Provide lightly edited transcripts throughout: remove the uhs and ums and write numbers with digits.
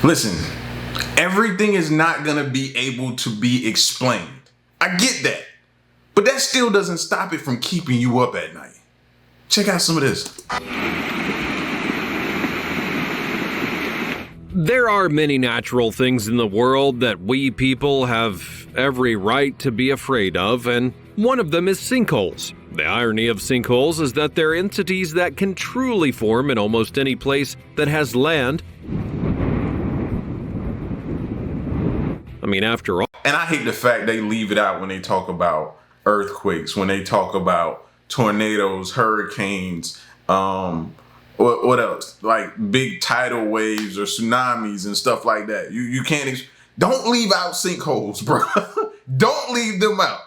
Listen, everything is not going to be able to be explained. I get that. But that still doesn't stop it from keeping you up at night. Check out some of this. There are many natural things in the world that we people have every right to be afraid of, and one of them is sinkholes. The irony of sinkholes is that they're entities that can truly form in almost any place that has land. I mean, after all. And I hate the fact they leave it out when they talk about earthquakes, when they talk about tornadoes, hurricanes, what else? Like big tidal waves or tsunamis and stuff like that. You can't, don't leave out sinkholes, bro. Don't leave them out,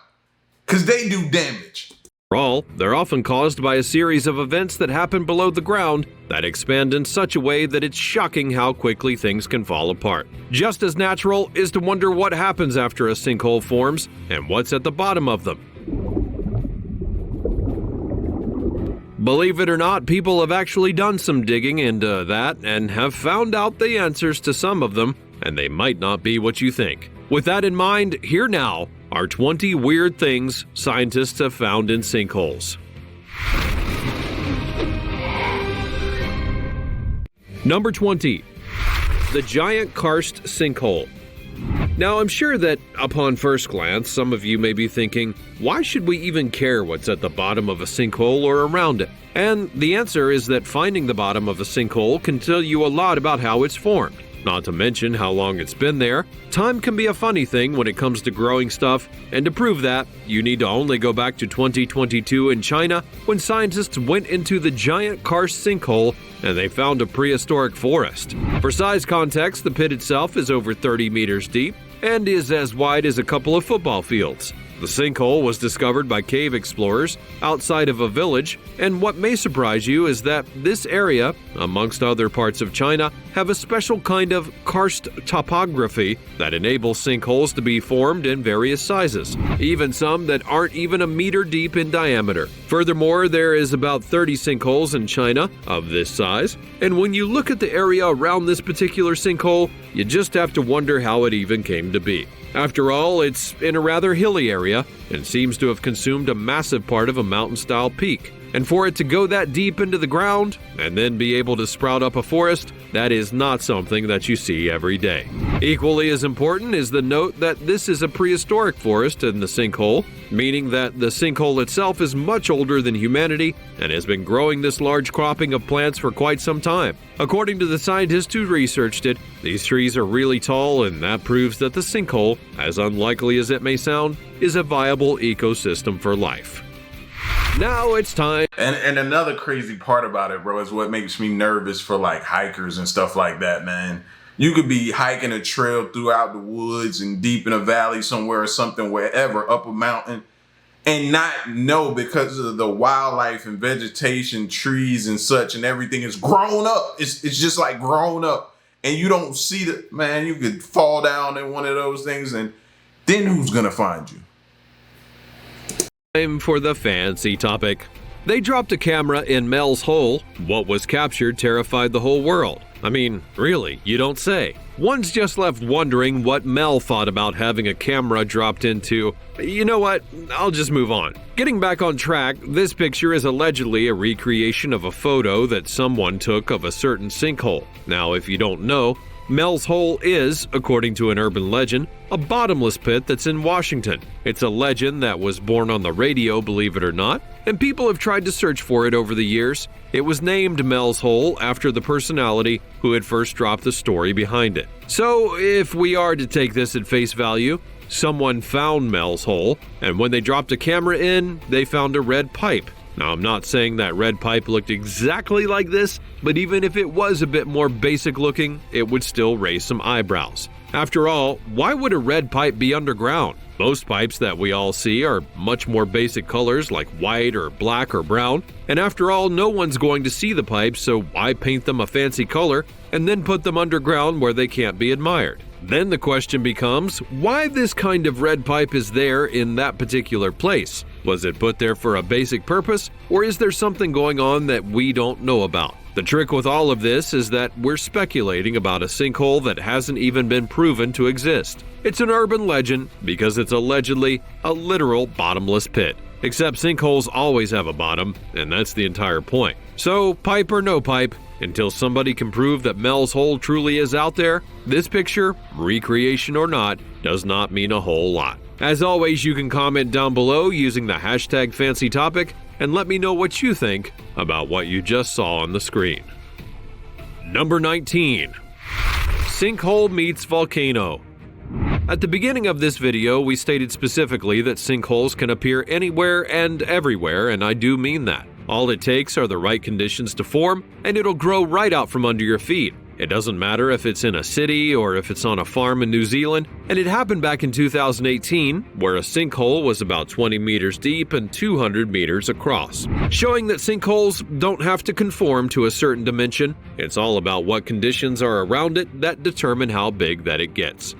because they do damage. After all, they're often caused by a series of events that happen below the ground that expand in such a way that it's shocking how quickly things can fall apart. Just as natural is to wonder what happens after a sinkhole forms and what's at the bottom of them. Believe it or not, people have actually done some digging into that and have found out the answers to some of them, and they might not be what you think. With that in mind, here now are 20 weird things scientists have found in sinkholes. Number 20. The giant karst sinkhole. Now, I'm sure that upon first glance, some of you may be thinking, why should we even care what's at the bottom of a sinkhole or around it? And the answer is that finding the bottom of a sinkhole can tell you a lot about how it's formed. Not to mention how long it's been there. Time can be a funny thing when it comes to growing stuff, and to prove that, you need to only go back to 2022 in China when scientists went into the giant karst sinkhole and they found a prehistoric forest. For size context, the pit itself is over 30 meters deep and is as wide as a couple of football fields. The sinkhole was discovered by cave explorers outside of a village, and what may surprise you is that this area, amongst other parts of China, have a special kind of karst topography that enables sinkholes to be formed in various sizes, even some that aren't even a meter deep in diameter. Furthermore, there is about 30 sinkholes in China of this size, and when you look at the area around this particular sinkhole, you just have to wonder how it even came to be. After all, it's in a rather hilly area and seems to have consumed a massive part of a mountain-style peak. And for it to go that deep into the ground and then be able to sprout up a forest, that is not something that you see every day. Equally as important is the note that this is a prehistoric forest in the sinkhole, meaning that the sinkhole itself is much older than humanity and has been growing this large cropping of plants for quite some time. According to the scientists who researched it, these trees are really tall, and that proves that the sinkhole, as unlikely as it may sound, is a viable ecosystem for life. Now it's time. And another crazy part about it, bro, is what makes me nervous for like hikers and stuff like that, man. You could be hiking a trail throughout the woods and deep in a valley somewhere or something, wherever, up a mountain, and not know because of the wildlife and vegetation, trees and such, and everything is grown up. It's just like grown up, and you don't see the, man, you could fall down in one of those things, and then who's gonna find you? Time for the fancy topic. They dropped a camera in Mel's hole. What was captured terrified the whole world. I mean, really, you don't say. One's just left wondering what Mel thought about having a camera dropped into. You know what? I'll just move on. Getting back on track, this picture is allegedly a recreation of a photo that someone took of a certain sinkhole. Now, if you don't know, Mel's Hole is, according to an urban legend, a bottomless pit that's in Washington. It's a legend that was born on the radio, believe it or not, and people have tried to search for it over the years. It was named Mel's Hole after the personality who had first dropped the story behind it. So, if we are to take this at face value, someone found Mel's Hole, and when they dropped a camera in, they found a red pipe. Now, I'm not saying that red pipe looked exactly like this, but even if it was a bit more basic looking, it would still raise some eyebrows. After all, why would a red pipe be underground? Most pipes that we all see are much more basic colors like white or black or brown, and after all, no one's going to see the pipes, so why paint them a fancy color and then put them underground where they can't be admired? Then the question becomes, why this kind of red pipe is there in that particular place? Was it put there for a basic purpose, or is there something going on that we don't know about? The trick with all of this is that we're speculating about a sinkhole that hasn't even been proven to exist. It's an urban legend because it's allegedly a literal bottomless pit. Except sinkholes always have a bottom, and that's the entire point. So, pipe or no pipe, until somebody can prove that Mel's hole truly is out there, this picture, recreation or not, does not mean a whole lot. As always, you can comment down below using the hashtag fancy topic and let me know what you think about what you just saw on the screen. Number 19. Sinkhole meets volcano. At the beginning of this video, we stated specifically that sinkholes can appear anywhere and everywhere, and I do mean that. All it takes are the right conditions to form, and it'll grow right out from under your feet. It doesn't matter if it's in a city or if it's on a farm in New Zealand, and it happened back in 2018, where a sinkhole was about 20 meters deep and 200 meters across. Showing that sinkholes don't have to conform to a certain dimension, it's all about what conditions are around it that determine how big that it gets.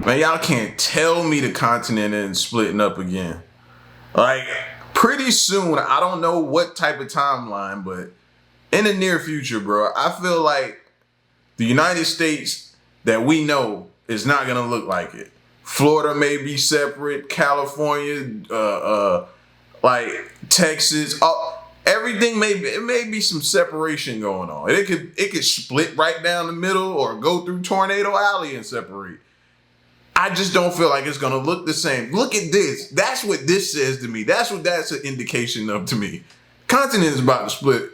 Man, y'all can't tell me the continent isn't splitting up again. Like, pretty soon, I don't know what type of timeline, but in the near future, bro, I feel like the United States that we know is not gonna look like it. Florida may be separate, California, like Texas, everything may be some separation going on. It could split right down the middle or go through Tornado Alley and separate. I just don't feel like it's gonna look the same. Look at this. That's what this says to me. That's an indication of to me. Continent is about to split.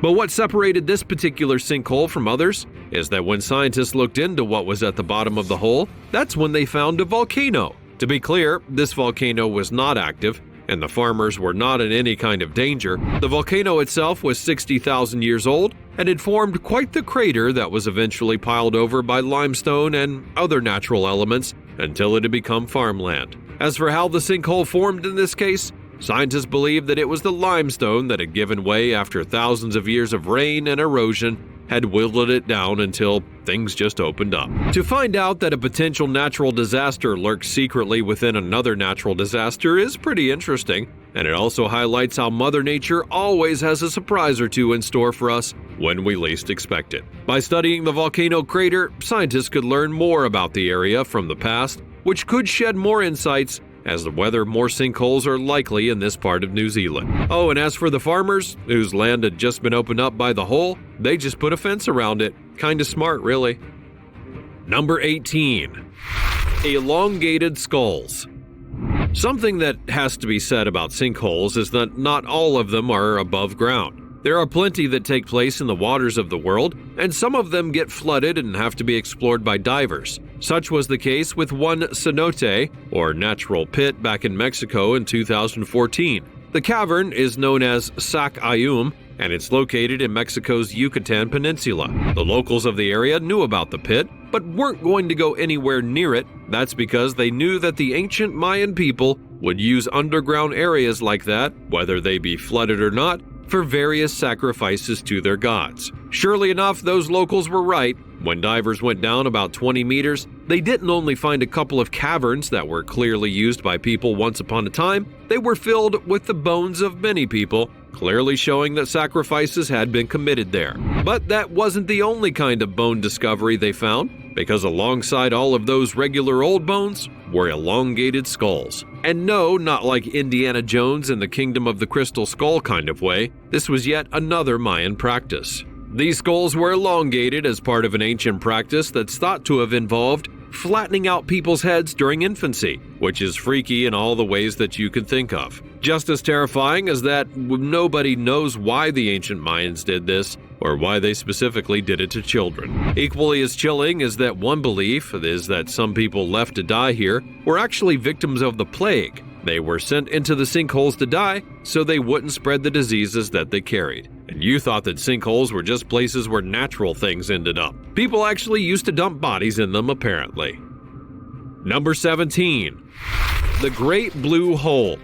But what separated this particular sinkhole from others is that when scientists looked into what was at the bottom of the hole, that's when they found a volcano. To be clear, this volcano was not active, and the farmers were not in any kind of danger. The volcano itself was 60,000 years old and had formed quite the crater that was eventually piled over by limestone and other natural elements until it had become farmland. As for how the sinkhole formed in this case, scientists believe that it was the limestone that had given way after thousands of years of rain and erosion had whittled it down until things just opened up. To find out that a potential natural disaster lurks secretly within another natural disaster is pretty interesting, and it also highlights how Mother Nature always has a surprise or two in store for us when we least expect it. By studying the volcano crater, scientists could learn more about the area from the past, which could shed more insights as to whether more sinkholes are likely in this part of New Zealand. Oh, and as for the farmers, whose land had just been opened up by the hole, they just put a fence around it. Kinda smart, really. Number 18. Elongated skulls. Something that has to be said about sinkholes is that not all of them are above ground. There are plenty that take place in the waters of the world, and some of them get flooded and have to be explored by divers. Such was the case with one cenote, or natural pit, back in Mexico in 2014. The cavern is known as Sac Ayum, and it's located in Mexico's Yucatan Peninsula. The locals of the area knew about the pit, but weren't going to go anywhere near it. That's because they knew that the ancient Mayan people would use underground areas like that, whether they be flooded or not, for various sacrifices to their gods. Surely enough, those locals were right. When divers went down about 20 meters, they didn't only find a couple of caverns that were clearly used by people once upon a time, they were filled with the bones of many people, clearly showing that sacrifices had been committed there. But that wasn't the only kind of bone discovery they found, because alongside all of those regular old bones were elongated skulls. And no, not like Indiana Jones in the Kingdom of the Crystal Skull kind of way, this was yet another Mayan practice. These skulls were elongated as part of an ancient practice that's thought to have involved flattening out people's heads during infancy, which is freaky in all the ways that you can think of. Just as terrifying as that nobody knows why the ancient Mayans did this, or why they specifically did it to children. Equally as chilling is that one belief is that some people left to die here were actually victims of the plague. They were sent into the sinkholes to die so they wouldn't spread the diseases that they carried. And you thought that sinkholes were just places where natural things ended up. People actually used to dump bodies in them, apparently. Number 17. The Great Blue Hole.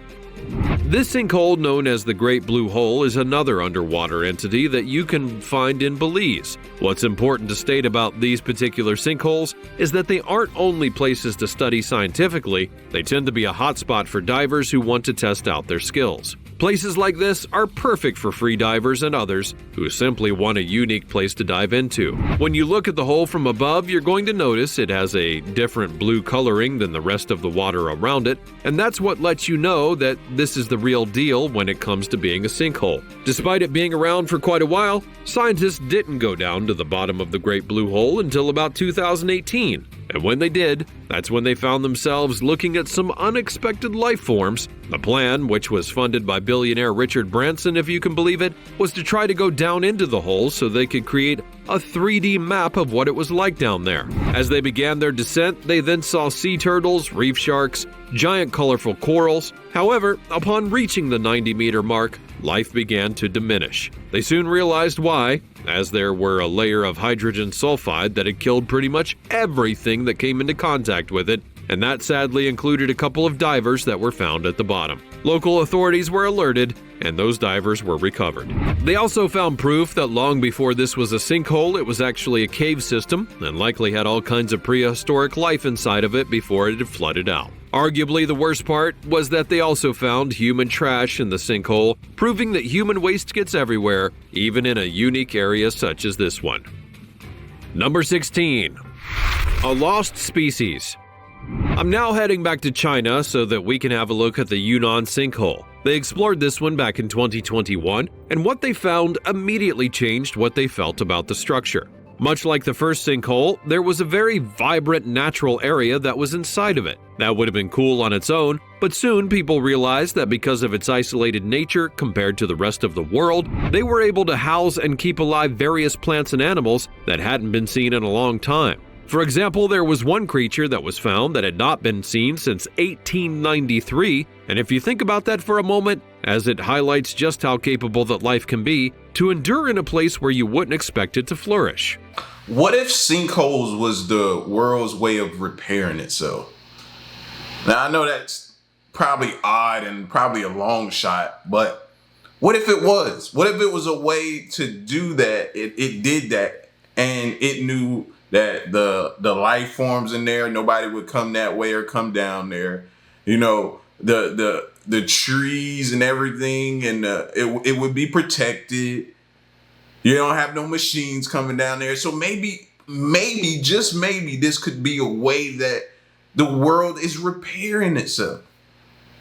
This sinkhole, known as the Great Blue Hole, is another underwater entity that you can find in Belize. What's important to state about these particular sinkholes is that they aren't only places to study scientifically, they tend to be a hotspot for divers who want to test out their skills. Places like this are perfect for free divers and others who simply want a unique place to dive into. When you look at the hole from above, you're going to notice it has a different blue coloring than the rest of the water around it, and that's what lets you know that this is the real deal when it comes to being a sinkhole. Despite it being around for quite a while, scientists didn't go down to the bottom of the Great Blue Hole until about 2018. And when they did, that's when they found themselves looking at some unexpected life forms. The plan, which was funded by billionaire Richard Branson, if you can believe it, was to try to go down into the hole so they could create a 3D map of what it was like down there. As they began their descent, they then saw sea turtles, reef sharks, giant colorful corals. However, upon reaching the 90-meter mark, life began to diminish. They soon realized why, as there were a layer of hydrogen sulfide that had killed pretty much everything that came into contact with it, and that sadly included a couple of divers that were found at the bottom. Local authorities were alerted, and those divers were recovered. They also found proof that long before this was a sinkhole, it was actually a cave system, and likely had all kinds of prehistoric life inside of it before it had flooded out. Arguably, the worst part was that they also found human trash in the sinkhole, proving that human waste gets everywhere, even in a unique area such as this one. Number 16. A lost species. I'm now heading back to China so that we can have a look at the Yunnan sinkhole. They explored this one back in 2021, and what they found immediately changed what they felt about the structure. Much like the first sinkhole, there was a very vibrant natural area that was inside of it. That would have been cool on its own, but soon people realized that because of its isolated nature compared to the rest of the world, they were able to house and keep alive various plants and animals that hadn't been seen in a long time. For example, there was one creature that was found that had not been seen since 1893, and if you think about that for a moment, as it highlights just how capable that life can be to endure in a place where you wouldn't expect it to flourish. What if sinkholes was the world's way of repairing itself? Now, I know that's probably odd and probably a long shot, but what if it was? What if it was a way to do that? It did that, and it knew that the life forms in there, nobody would come that way or come down there. You know, the trees and everything, and it would be protected. You don't have no machines coming down there. So maybe, just maybe, this could be a way that the world is repairing itself.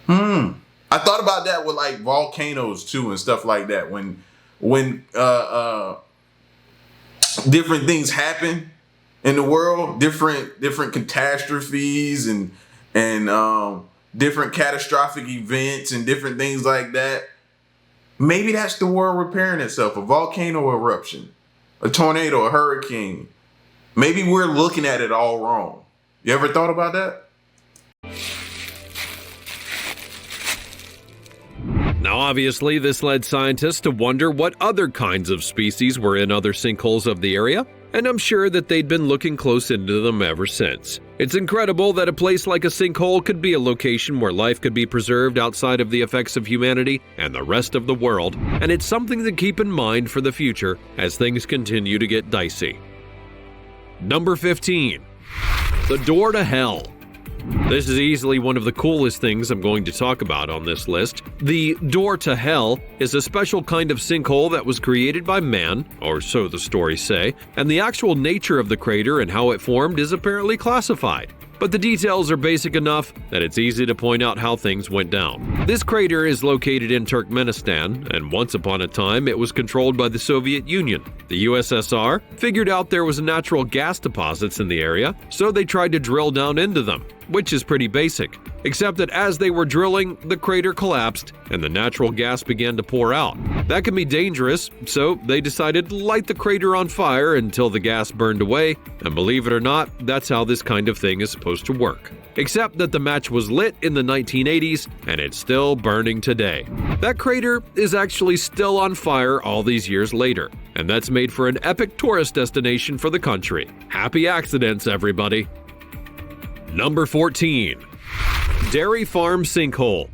I thought about that with like volcanoes too and stuff like that. When different things happen in the world, different catastrophes and different catastrophic events and different things like that. Maybe that's the world repairing itself. A volcano eruption, a tornado, a hurricane. Maybe we're looking at it all wrong. You ever thought about that? Now, obviously, this led scientists to wonder what other kinds of species were in other sinkholes of the area, and I'm sure that they'd been looking close into them ever since. It's incredible that a place like a sinkhole could be a location where life could be preserved outside of the effects of humanity and the rest of the world, and it's something to keep in mind for the future as things continue to get dicey. Number 15. The door to hell. This is easily one of the coolest things I'm going to talk about on this list. The door to hell is a special kind of sinkhole that was created by man, or so the stories say, and the actual nature of the crater and how it formed is apparently classified. But the details are basic enough that it's easy to point out how things went down. This crater is located in Turkmenistan, and once upon a time it was controlled by the Soviet Union. The USSR figured out there was natural gas deposits in the area, so they tried to drill down into them, which is pretty basic. Except that as they were drilling, the crater collapsed and the natural gas began to pour out. That can be dangerous, so they decided to light the crater on fire until the gas burned away, and believe it or not, that's how this kind of thing is supposed to work. Except that the match was lit in the 1980s and it's still burning today. That crater is actually still on fire all these years later, and that's made for an epic tourist destination for the country. Happy accidents, everybody. Number 14. Dairy Farm Sinkhole.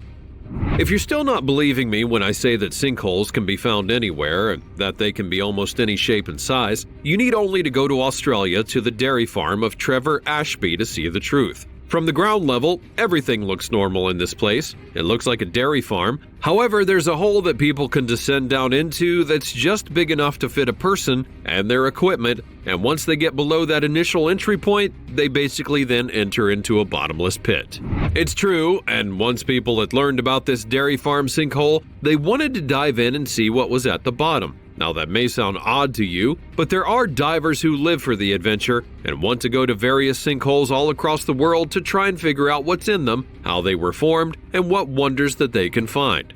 If you're still not believing me when I say that sinkholes can be found anywhere and that they can be almost any shape and size, you need only to go to Australia to the dairy farm of Trevor Ashby to see the truth. From the ground level, everything looks normal in this place. It looks like a dairy farm. However, there's a hole that people can descend down into that's just big enough to fit a person and their equipment, and once they get below that initial entry point, they basically then enter into a bottomless pit. It's true, and once people had learned about this dairy farm sinkhole, they wanted to dive in and see what was at the bottom. Now that may sound odd to you, but there are divers who live for the adventure and want to go to various sinkholes all across the world to try and figure out what's in them, how they were formed, and what wonders that they can find.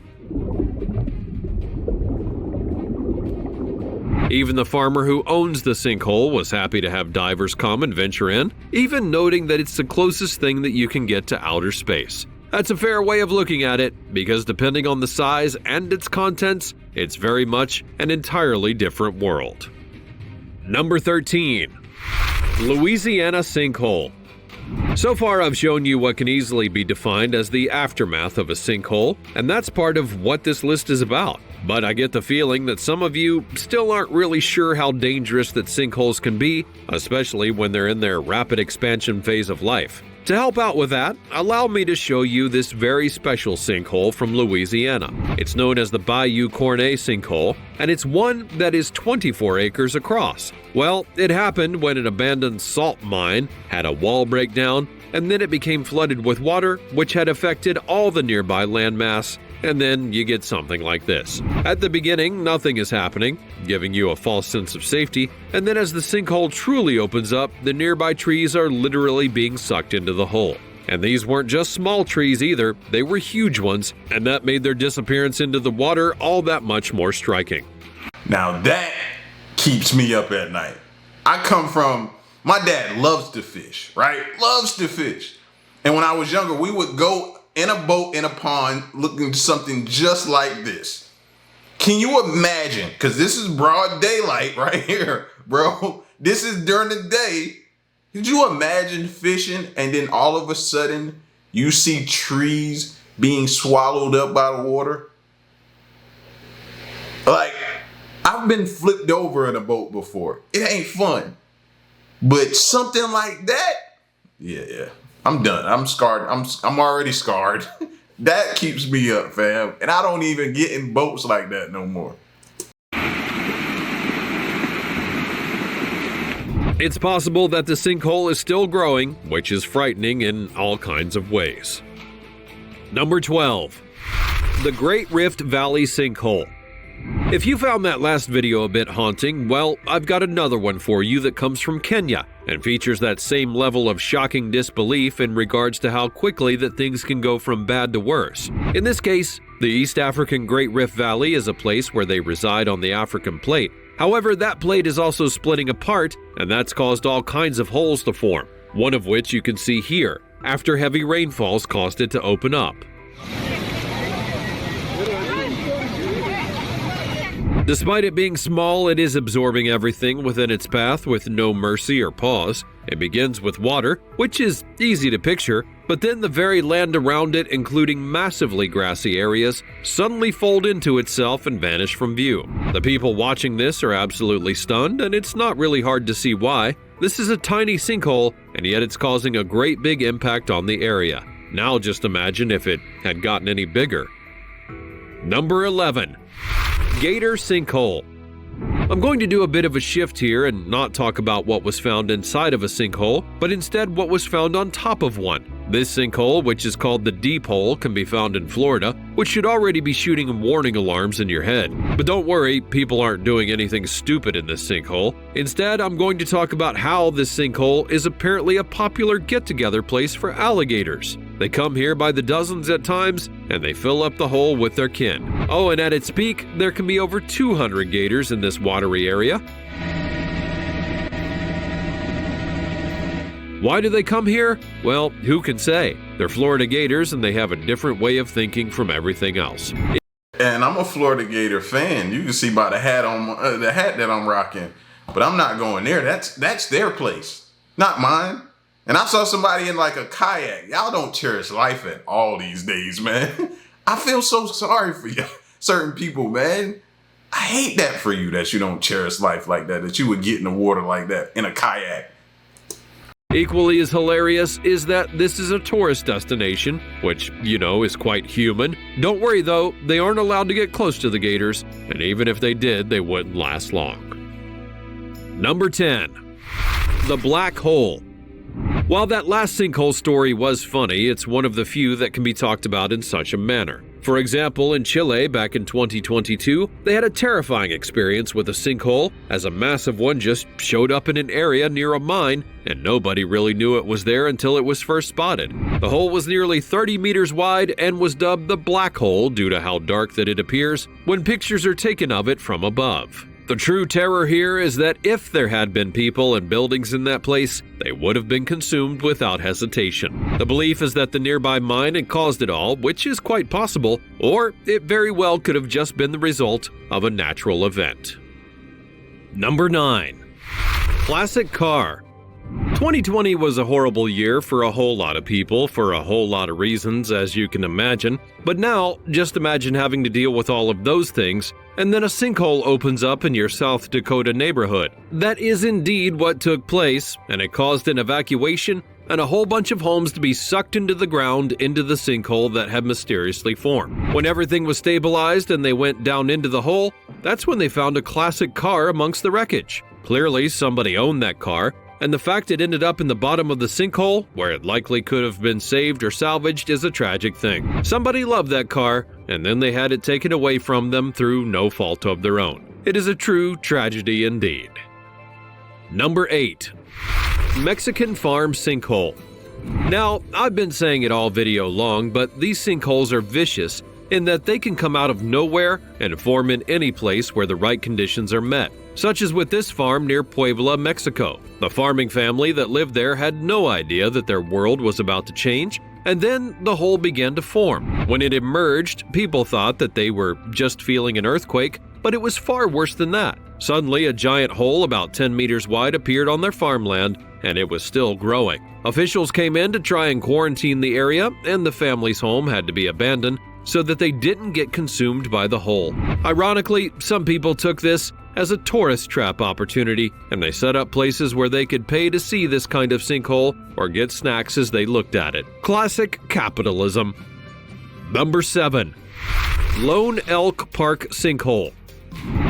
Even the farmer who owns the sinkhole was happy to have divers come and venture in, even noting that it's the closest thing that you can get to outer space. That's a fair way of looking at it, because depending on the size and its contents, it's very much an entirely different world. Number 13. Louisiana Sinkhole. So far, I've shown you what can easily be defined as the aftermath of a sinkhole, and that's part of what this list is about. But I get the feeling that some of you still aren't really sure how dangerous that sinkholes can be, especially when they're in their rapid expansion phase of life. To help out with that, allow me to show you this very special sinkhole from Louisiana. It's known as the Bayou Cornet sinkhole, and it's one that is 24 acres across. Well, it happened when an abandoned salt mine had a wall break down, and then it became flooded with water, which had affected all the nearby landmass. And then you get something like this. At the beginning, nothing is happening, giving you a false sense of safety, and then as the sinkhole truly opens up, the nearby trees are literally being sucked into the hole. And these weren't just small trees either, they were huge ones, and that made their disappearance into the water all that much more striking. Now that keeps me up at night. My dad loves to fish, right? Loves to fish. And when I was younger, we would go in a boat in a pond looking at something just like this. Can you imagine? Because this is broad daylight right here, bro. This is during the day. Could you imagine fishing and then all of a sudden you see trees being swallowed up by the water? Like, I've been flipped over in a boat before. It ain't fun. But something like that, yeah. I'm done. I'm scarred. I'm already scarred. That keeps me up, fam. And I don't even get in boats like that no more. It's possible that the sinkhole is still growing, which is frightening in all kinds of ways. Number 12. The Great Rift Valley Sinkhole. If you found that last video a bit haunting, well, I've got another one for you that comes from Kenya and features that same level of shocking disbelief in regards to how quickly that things can go from bad to worse. In this case, the East African Great Rift Valley is a place where they reside on the African plate. However, that plate is also splitting apart, and that's caused all kinds of holes to form, one of which you can see here, after heavy rainfalls caused it to open up. Despite it being small, it is absorbing everything within its path with no mercy or pause. It begins with water, which is easy to picture, but then the very land around it, including massively grassy areas, suddenly fold into itself and vanish from view. The people watching this are absolutely stunned, and it's not really hard to see why. This is a tiny sinkhole, and yet it's causing a great big impact on the area. Now just imagine if it had gotten any bigger. Number 11. Gator Sinkhole. I'm going to do a bit of a shift here and not talk about what was found inside of a sinkhole, but instead what was found on top of one. This sinkhole, which is called the Deep Hole, can be found in Florida, which should already be shooting warning alarms in your head. But don't worry, people aren't doing anything stupid in this sinkhole. Instead, I'm going to talk about how this sinkhole is apparently a popular get-together place for alligators. They come here by the dozens at times, and they fill up the hole with their kin. Oh, and at its peak, there can be over 200 gators in this watery area. Why do they come here? Well, who can say? They're Florida Gators, and they have a different way of thinking from everything else. And I'm a Florida Gator fan. You can see by the hat on the hat that I'm rocking. But I'm not going there. That's their place, not mine. And I saw somebody in like a kayak. Y'all don't cherish life at all these days, man. I feel so sorry for you, certain people, man. I hate that for you, that you don't cherish life like that, that you would get in the water like that in a kayak. Equally as hilarious is that this is a tourist destination, which, is quite human. Don't worry though, they aren't allowed to get close to the gators, and even if they did, they wouldn't last long. Number 10. The black hole. While that last sinkhole story was funny, it's one of the few that can be talked about in such a manner. For example, in Chile back in 2022, they had a terrifying experience with a sinkhole as a massive one just showed up in an area near a mine and nobody really knew it was there until it was first spotted. The hole was nearly 30 meters wide and was dubbed the black hole due to how dark that it appears when pictures are taken of it from above. The true terror here is that if there had been people and buildings in that place, they would have been consumed without hesitation. The belief is that the nearby mine had caused it all, which is quite possible, or it very well could have just been the result of a natural event. Number 9. Classic car. 2020 was a horrible year for a whole lot of people for a whole lot of reasons, as you can imagine. But now, just imagine having to deal with all of those things, and then a sinkhole opens up in your South Dakota neighborhood. That is indeed what took place, and it caused an evacuation and a whole bunch of homes to be sucked into the ground into the sinkhole that had mysteriously formed. When everything was stabilized and they went down into the hole, that's when they found a classic car amongst the wreckage. Clearly, somebody owned that car, and the fact it ended up in the bottom of the sinkhole, where it likely could have been saved or salvaged, is a tragic thing. Somebody loved that car, and then they had it taken away from them through no fault of their own. It is a true tragedy indeed. Number 8. Mexican farm sinkhole. Now, I've been saying it all video long, but these sinkholes are vicious in that they can come out of nowhere and form in any place where the right conditions are met, such as with this farm near Puebla, Mexico. The farming family that lived there had no idea that their world was about to change, and then the hole began to form. When it emerged, people thought that they were just feeling an earthquake, but it was far worse than that. Suddenly, a giant hole about 10 meters wide appeared on their farmland, and it was still growing. Officials came in to try and quarantine the area, and the family's home had to be abandoned so that they didn't get consumed by the hole. Ironically, some people took this as a tourist trap opportunity, and they set up places where they could pay to see this kind of sinkhole or get snacks as they looked at it. Classic capitalism. Number 7. Lone Elk Park sinkhole.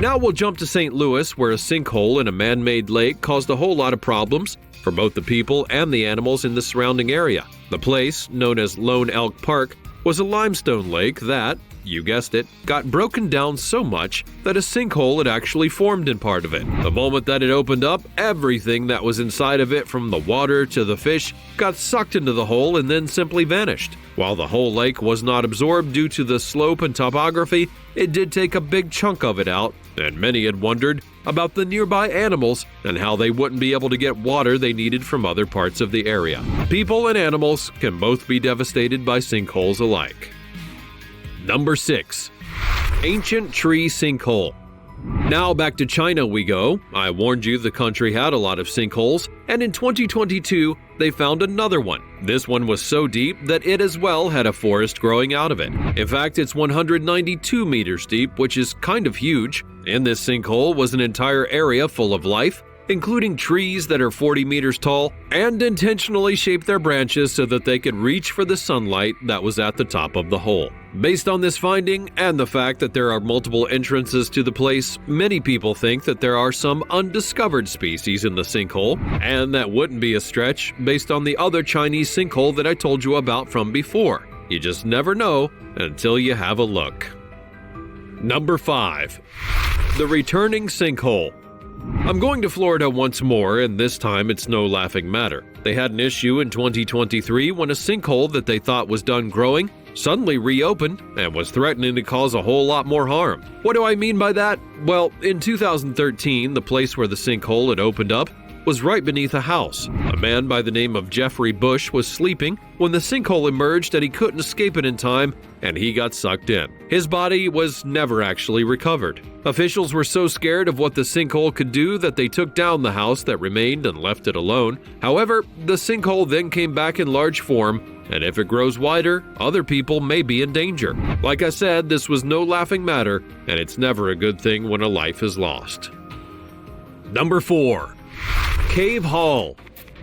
Now we'll jump to St. Louis, where a sinkhole in a man-made lake caused a whole lot of problems for both the people and the animals in the surrounding area. The place, known as Lone Elk Park, was a limestone lake that, you guessed it, got broken down so much that a sinkhole had actually formed in part of it. The moment that it opened up, everything that was inside of it, from the water to the fish, got sucked into the hole and then simply vanished. While the whole lake was not absorbed due to the slope and topography, it did take a big chunk of it out, and many had wondered about the nearby animals and how they wouldn't be able to get water they needed from other parts of the area. People and animals can both be devastated by sinkholes alike. Number 6. Ancient tree sinkhole. Now back to China we go. I warned you the country had a lot of sinkholes, and in 2022, they found another one. This one was so deep that it as well had a forest growing out of it. In fact, it's 192 meters deep, which is kind of huge. In this sinkhole was an entire area full of life, including trees that are 40 meters tall and intentionally shaped their branches so that they could reach for the sunlight that was at the top of the hole. Based on this finding and the fact that there are multiple entrances to the place, many people think that there are some undiscovered species in the sinkhole, and that wouldn't be a stretch based on the other Chinese sinkhole that I told you about from before. You just never know until you have a look. Number 5. The returning sinkhole. I'm going to Florida once more, and this time it's no laughing matter. They had an issue in 2023 when a sinkhole that they thought was done growing suddenly reopened and was threatening to cause a whole lot more harm. What do I mean by that? Well, in 2013, the place where the sinkhole had opened up was right beneath a house. A man by the name of Jeffrey Bush was sleeping when the sinkhole emerged and he couldn't escape it in time, and he got sucked in. His body was never actually recovered. Officials were so scared of what the sinkhole could do that they took down the house that remained and left it alone. However, the sinkhole then came back in large form, and if it grows wider, other people may be in danger. Like I said, this was no laughing matter, and it's never a good thing when a life is lost. Number 4. Cave Hall.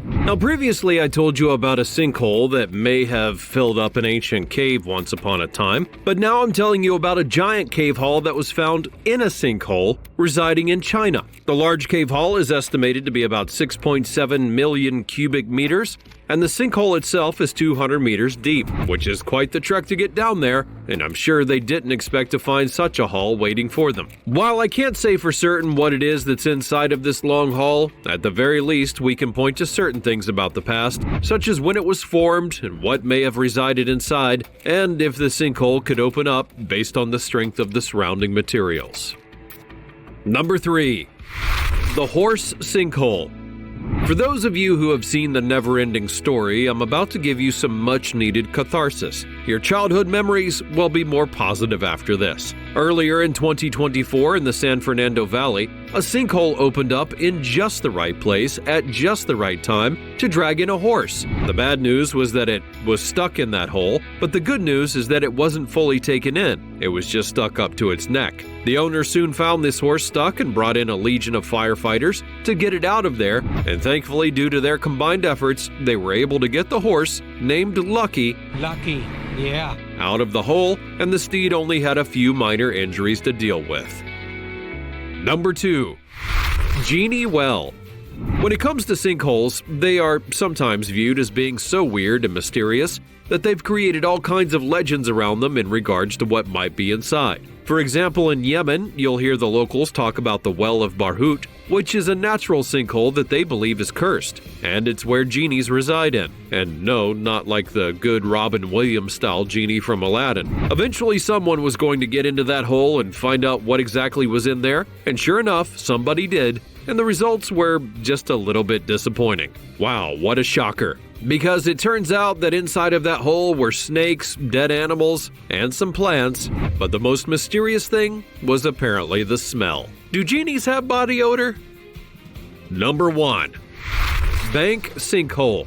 Now, previously I told you about a sinkhole that may have filled up an ancient cave once upon a time, but now I'm telling you about a giant cave haul that was found in a sinkhole residing in China. The large cave haul is estimated to be about 6.7 million cubic meters, and the sinkhole itself is 200 meters deep, which is quite the trek to get down there, and I'm sure they didn't expect to find such a haul waiting for them. While I can't say for certain what it is that's inside of this long haul, at the very least we can point to certain things about the past, such as when it was formed and what may have resided inside, and if the sinkhole could open up based on the strength of the surrounding materials. Number 3. The Horse Sinkhole. For those of you who have seen The Never-Ending Story, I'm about to give you some much-needed catharsis. Your childhood memories will be more positive after this. Earlier in 2024 in the San Fernando Valley, a sinkhole opened up in just the right place at just the right time to drag in a horse. The bad news was that it was stuck in that hole, but the good news is that it wasn't fully taken in. It was just stuck up to its neck. The owner soon found this horse stuck and brought in a legion of firefighters to get it out of there, and thankfully, due to their combined efforts, they were able to get the horse, named Lucky, out of the hole, and the steed only had a few minor injuries to deal with. Number 2. Genie Well. When it comes to sinkholes, they are sometimes viewed as being so weird and mysterious that they've created all kinds of legends around them in regards to what might be inside. For example, in Yemen, you'll hear the locals talk about the Well of Barhout, which is a natural sinkhole that they believe is cursed, and it's where genies reside in. And no, not like the good Robin Williams-style genie from Aladdin. Eventually, someone was going to get into that hole and find out what exactly was in there, and sure enough, somebody did, and the results were just a little bit disappointing. Wow, what a shocker. Because it turns out that inside of that hole were snakes, dead animals, and some plants, but the most mysterious thing was apparently the smell. Do genies have body odor? Number 1. Bank Sinkhole.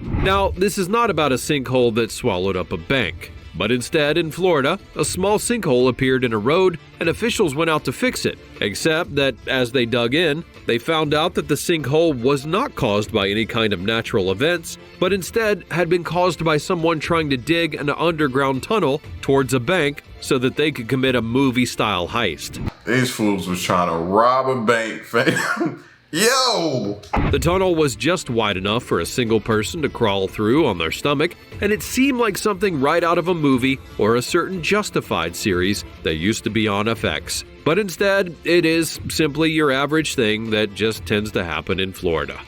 Now, this is not about a sinkhole that swallowed up a bank, but instead, in Florida, a small sinkhole appeared in a road and officials went out to fix it, except that as they dug in, they found out that the sinkhole was not caused by any kind of natural events, but instead had been caused by someone trying to dig an underground tunnel towards a bank so that they could commit a movie-style heist. These fools was trying to rob a bank, fam. Yo! The tunnel was just wide enough for a single person to crawl through on their stomach, and it seemed like something right out of a movie or a certain Justified series that used to be on FX. But instead, it is simply your average thing that just tends to happen in Florida.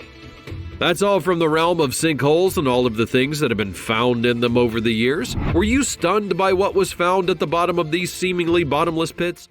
That's all from the realm of sinkholes and all of the things that have been found in them over the years. Were you stunned by what was found at the bottom of these seemingly bottomless pits?